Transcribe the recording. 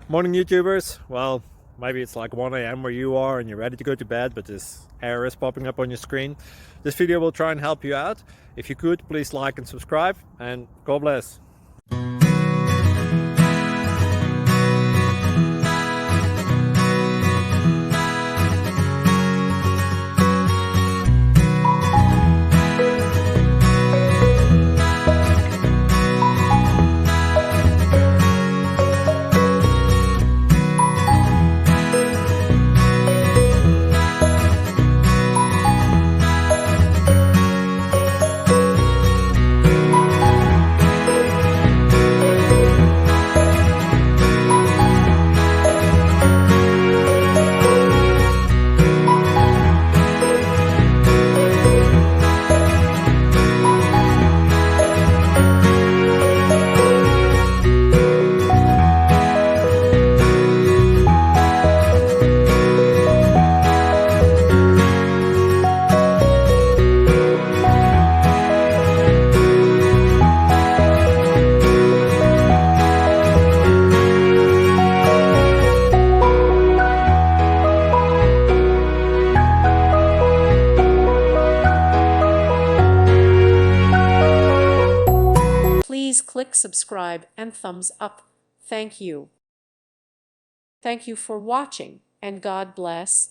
Morning, YouTubers. Well, maybe it's like 1 a.m. where you are and you're ready to go to bed, but this error is popping up on your screen. This video will try and help you out. If you could, please like and subscribe, and God bless. Please click subscribe and thumbs up. Thank you. Thank you for watching, and God bless.